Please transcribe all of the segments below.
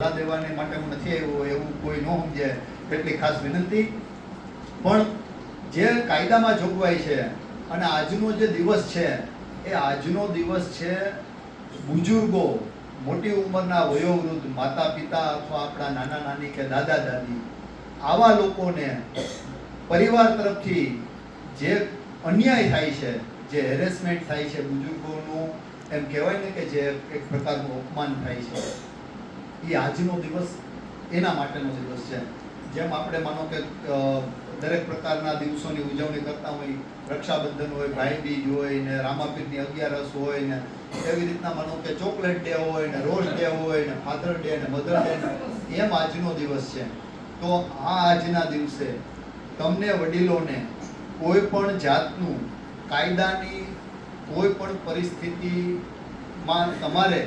દેવાને માટે હું નથી આવ્યો એવું કોઈ ન સમજે એટલી ખાસ વિનંતી. પણ જે કાયદામાં જોગવાઈ છે અને આજનો જે દિવસ છે એ આજનો દિવસ છે બુજુર્ગો, મોટી ઉંમરના વયોવૃદ્ધ માતા પિતા અથવા આપણા નાના નાની કે દાદા દાદી આવા લોકોને પરિવાર તરફથી જે અન્યાય થાય છે, જે હેરેસમેન્ટ થાય છે, બુજુર્ગોનું એમ કહેવાય ને કે જે એક પ્રકારનું અપમાન થાય છે, એ આજનો દિવસ એના માટેનો દિવસ છે. જેમ આપણે માનો કે દરેક પ્રકારના દિવસોની ઉજવણી કરતા હોય, રક્ષાબંધન હોય, ભાઈબીજ હોય ને રામાપીરની 11 હોય ને એવી રીતના માનો કે ચોકલેટ ડે હોય ને રોઝ ડે હોય ને ફાધર ડે ને મધર ડે, એમ આજનો દિવસ છે. તો આ આજના દિવસે તમને વડીલોને કોઈ પણ જાતનું કાયદાની કોઈ પણ પરિસ્થિતિમાં તમારે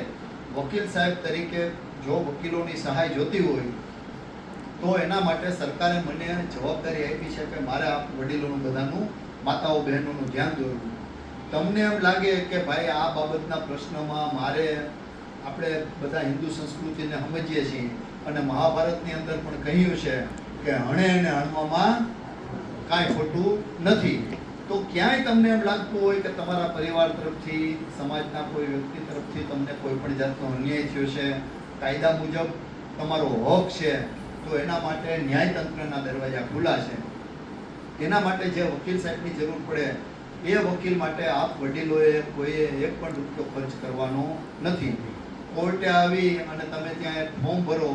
વકીલ સાહેબ તરીકે જો વકીલોની સહાય જોતી હોય તો એના માટે સરકારે મને જવાબદારી આપી છે કે મારે આ વડીલોનું બધાનું, માતાઓ બહેનોનું ધ્યાન દોરવું. તમને એમ લાગે કે ભાઈ આ બાબતના પ્રશ્નમાં મારે, આપણે બધા હિન્દુ સંસ્કૃતિને સમજીએ છીએ અને મહાભારતની અંદર પણ કહ્યું છે કે હણે અને હણવામાં કાંઈ ખોટું નથી, તો ક્યાંય તમને એમ લાગતું હોય કે તમારા પરિવાર તરફથી, સમાજના કોઈ વ્યક્તિ તરફથી તમને કોઈ પણ જાતનો અન્યાય થયો છે, કાયદા મુજબ તમારો હક છે, તો એના માટે ન્યાયતંત્રના દરવાજા ખુલ્લા છે. એના માટે જે વકીલ સાહેબની જરૂર પડે એ વકીલ માટે આપ વડીલોએ કોઈએ એક પણ રૂપિયો ખર્ચ કરવાનો નથી. કોર્ટે આવી અને તમે ત્યાં એક ફોર્મ ભરો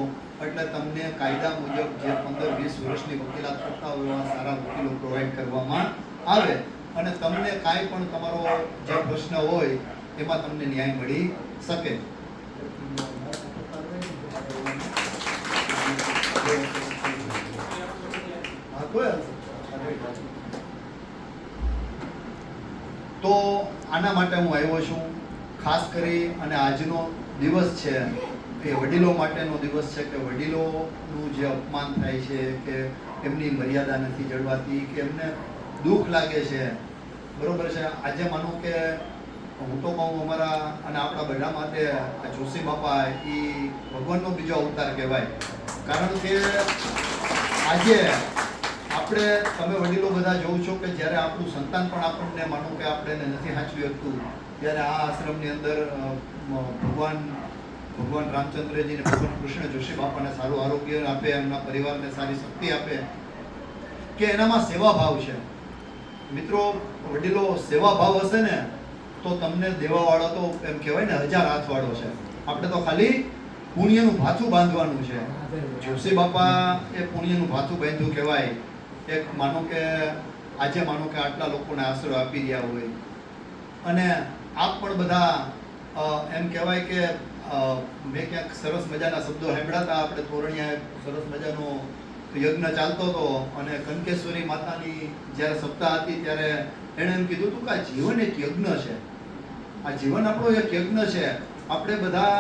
એટલે તમને કાયદા મુજબ જે 15-20 વર્ષની વકીલાત કરતા હોય એવા સારા વકીલો પ્રોવાઈડ કરવામાં આવે અને તમને કાંઈ પણ તમારો જે પ્રશ્ન હોય એમાં તમને ન્યાય મળી શકે. તો આના માટે હું આવ્યો છું. ખાસ કરી અને આજનો દિવસ છે એ વડીલો માટેનો દિવસ છે કે વડીલોનું જે અપમાન થાય છે કે એમની મર્યાદા નથી જળવાતી કે એમને દુઃખ લાગે છે, બરોબર છે. આજે માનો કે હું તો કહું અમારા અને આપણા બધા માટે આ જોશી બાપા એ ભગવાનનો બીજો અવતાર કહેવાય. કારણ કે આજે આપણે, તમે વડીલો બધા જોઉં છો કે જ્યારે આપણું સંતાન પણ આપણને માનો કે આપણે એને નથી સાચવી શકતું, ત્યારે આ આશ્રમની અંદર ભગવાન રામચંદ્રજી ને ભગવાન કૃષ્ણ જોશી બાપાને સારું આરોગ્ય આપે, એમના પરિવારને સારી શક્તિ આપે કે એનામાં સેવાભાવ છે. મિત્રો, વડીલો સેવાભાવ હશે ને તો તમને દેવાવાળો તો એમ કહેવાય ને 1000 હાથવાળો છે. આપણે તો ખાલી પુણ્યનું ભાથું બાંધવાનું છે. જોશી બાપા એ પુણ્યનું ભાથું બાંધ્યું કહેવાય. એક માનો કે આજે માનો કે આટલા લોકોને આશરો આપી રહ્યા હોય અને આપ પણ બધા એમ કહેવાય કે મેં ક્યાંક સરસ મજાના શબ્દો સાંભળ્યા હતા. આપણે તોરણિયા સરસ મજાનો યજ્ઞ ચાલતો હતો અને કનકેશ્વરી માતાની જ્યારે સપ્તાહ હતી ત્યારે એણે એમ કીધું હતું કે આ જીવન એક યજ્ઞ છે, આ જીવન આપણો એક યજ્ઞ છે. આપણે બધા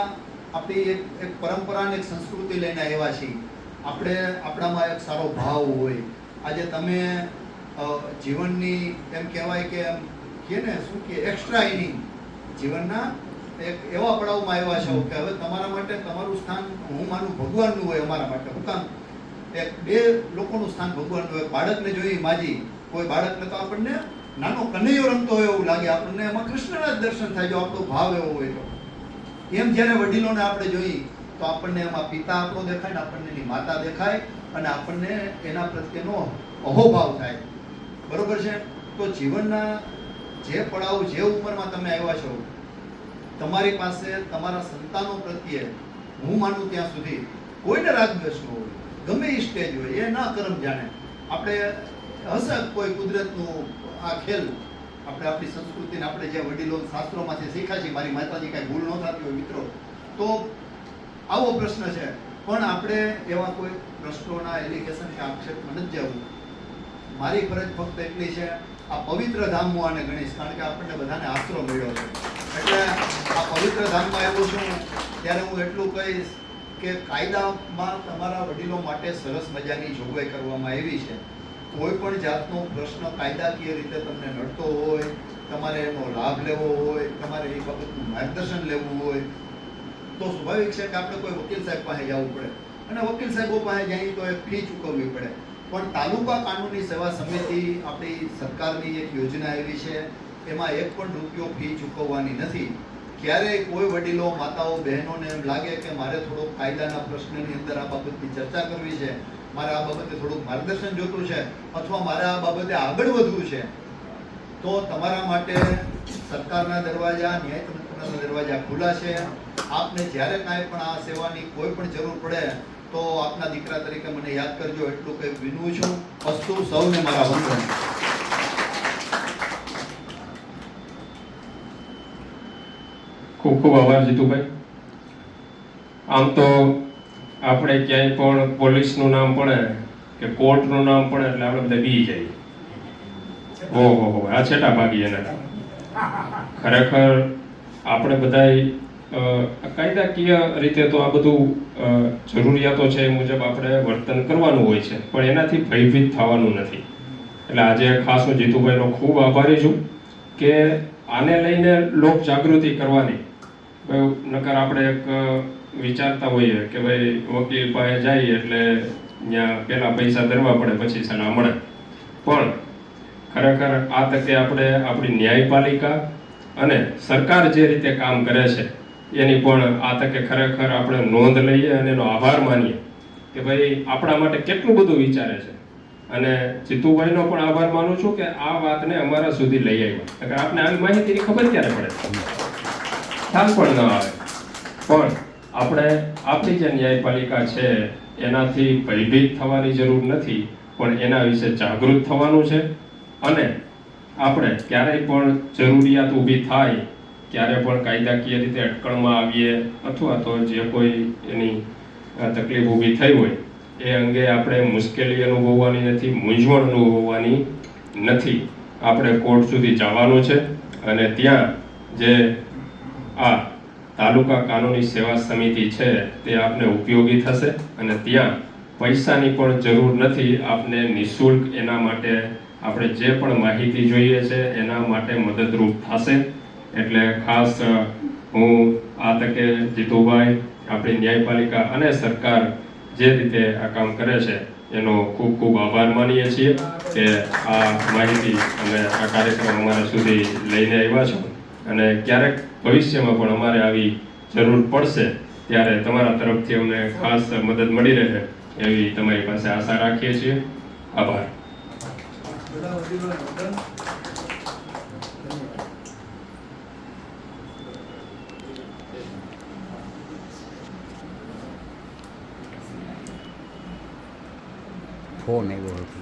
આપણી એક પરંપરા અને એક સંસ્કૃતિ લઈને આવ્યા છીએ. આપણે આપણામાં એક સારો ભાવ હોય. આજે તમે જીવનની એમ કહેવાય કે એમ કહે ને શું કે એક્સ્ટ્રા ઇનિંગ જીવનના એક એવા પડાવમાં આવ્યા છો કે હવે તમારા માટે તમારું સ્થાન હું માનું ભગવાનનું હોય. અમારા માટે હું કામ એક બે લોકોનું સ્થાન ભગવાનનું હોય. બાળકને જોઈ માજી, કોઈ બાળકને તો આપણને નાનો કનૈયો રમતો હોય એવું લાગે, આપણને એમાં કૃષ્ણના જ દર્શન થાય જો આપણો ભાવ એવો હોય તો. એમ જ્યારે વડીલોને આપણે જોઈએ તો આપણને એમાં પિતા આપણો દેખાય ને આપણને એની માતા દેખાય અને આપણને એના પ્રત્યેનો અહોભાવ થાય, બરોબર છે. તો જીવનના જે પડાવ, જે ઉંમરમાં તમે આવ્યા છો, તમારી પાસે તમારા સંતાનો પ્રત્યે હું માનું ત્યાં સુધી કોઈને રાગદ્વેષ ન હોય. ગમે એ સ્ટેજ હોય, એ ના કરમ જાણે. આપણે હશે કોઈ કુદરતનું આ ખેલ, આપણે આપણી સંસ્કૃતિને આપણે જે વડીલો શાસ્ત્રોમાંથી શીખ્યા છીએ, મારી માતાજી કાંઈ ભૂલ ન થતી હોય મિત્રો, તો આવો પ્રશ્ન છે. પણ આપણે એવા કોઈ પ્રશ્નોના એલિગેશન કે આક્ષેપમાં નથી જવું. મારી ફરજ ફક્ત એટલી છે, આ પવિત્ર ધામ હું આને ગણીશ, કારણ કે આપણને બધાને આશરો મળ્યો છે. એટલે આ પવિત્ર ધામમાં આવ્યો છું ત્યારે હું એટલું કહીશ કે કાયદામાં તમારા વડીલો માટે સરસ મજાની જોગવાઈ કરવામાં આવી છે. કોઈ પણ જાતનો પ્રશ્ન કાયદાકીય રીતે તમને નડતો હોય, તમારે એનો લાભ લેવો હોય, તમારે એ બાબતનું માર્ગદર્શન લેવું હોય તો સ્વાભાવિક છે કે આપણે કોઈ વકીલ સાહેબ પાસે જવું પડે અને વકીલ સાહેબો પાસે જઈએ તો એક ફી ચૂકવવી પડે. પણ તાલુકા કાનૂની સેવા સમિતિ આપણી સરકારની એક યોજના એવી છે, એમાં એક પણ રૂપિયો ફી ચૂકવવાની નથી. ક્યારેય કોઈ વડીલો, માતાઓ, બહેનોને એમ લાગે કે મારે થોડોક કાયદાના પ્રશ્નની અંદર આ બાબતની ચર્ચા કરવી છે, મારે આ બાબતે થોડુંક માર્ગદર્શન જોતું છે અથવા મારે આ બાબતે આગળ વધવું છે, તો તમારા માટે સરકારના દરવાજા, ન્યાયતંત્રના દરવાજા ખુલ્લા છે. આપને જ્યારે કાંઈ પણ આ સેવાની કોઈ પણ જરૂર પડે તો આપના દીકરા તરીકે મને યાદ કરજો, એટલું કંઈ વિનવું છું. અસ્તુ, સૌને મારા વંદન. ખૂબ ખૂબ આભાર જીતુભાઈ. આમ તો આપણે ક્યાંય પણ પોલીસનું નામ પડે કે કોર્ટનું નામ પડે એટલે આપણે બધા બી જઈએ. ઓહો, આ છેટા ભાગી એના. ખરેખર આપણે બધાય કાયદાકીય રીતે તો આ બધું જરૂરિયાતો છે એ મુજબ આપણે વર્તન કરવાનું હોય છે, પણ એનાથી ભયભીત થવાનું નથી. એટલે આજે ખાસ હું જીતુભાઈનો ખૂબ આભારી છું કે આને લઈને લોક જાગૃતિ કરવાની. નકર આપણે એક વિચારતા હોઈએ કે ભાઈ વકીલ પાસે જઈએ એટલે ત્યાં પહેલાં પૈસા ધરવા પડે પછી સલાહ મળે. પણ ખરેખર આ તકે આપણે આપણી ન્યાયપાલિકા અને સરકાર જે રીતે કામ કરે છે એની પણ આ તકે ખરેખર આપણે નોંધ લઈએ અને એનો આભાર માનીએ કે ભાઈ આપણા માટે કેટલું બધું વિચારે છે. અને જીતુભાઈનો પણ આભાર માનું છું કે આ વાતને અમારા સુધી લઈ આવ્યા. આપણે આવી માહિતીની ખબર ક્યારે પડે, ખ્યાલ પણ ન આવે. પણ આપણે આપણી જે ન્યાયપાલિકા છે એનાથી ભયભીત થવાની જરૂર નથી, પણ એના વિશે જાગૃત થવાનું છે. અને આપણે ક્યારેય પણ જરૂરિયાત ઊભી થાય, ક્યારે પણ કાયદાકીય રીતે અટકળમાં આવીએ અથવા તો જે કોઈ એની તકલીફ ઊભી થઈ હોય એ અંગે આપણે મુશ્કેલી અનુભવવાની નથી, મૂંઝવણ અનુભવવાની નથી. આપણે કોર્ટ સુધી જવાનું છે અને ત્યાં જે આ તાલુકા કાનૂની સેવા સમિતિ છે તે આપને ઉપયોગી થશે અને ત્યાં પૈસાની પણ જરૂર નથી. આપને નિઃશુલ્ક એના માટે આપણે જે પણ માહિતી જોઈએ છે એના માટે મદદરૂપ થશે. એટલે ખાસ હું આ તકે જીતુભાઈ, આપણી ન્યાયપાલિકા અને સરકાર જે રીતે આ કામ કરે છે એનો ખૂબ ખૂબ આભાર માનીએ છીએ કે આ માહિતી અને આ કાર્યક્રમ અમારા સુધી લઈને આવ્યા છો. અને ક્યારેક ભવિષ્યમાં પણ અમારે આવી જરૂર પડશે ત્યારે તમારા તરફથી અમને ખાસ મદદ મળી રહે એવી તમારી પાસે આશા રાખીએ છીએ. આભાર. ફોન આવ્યો હતો.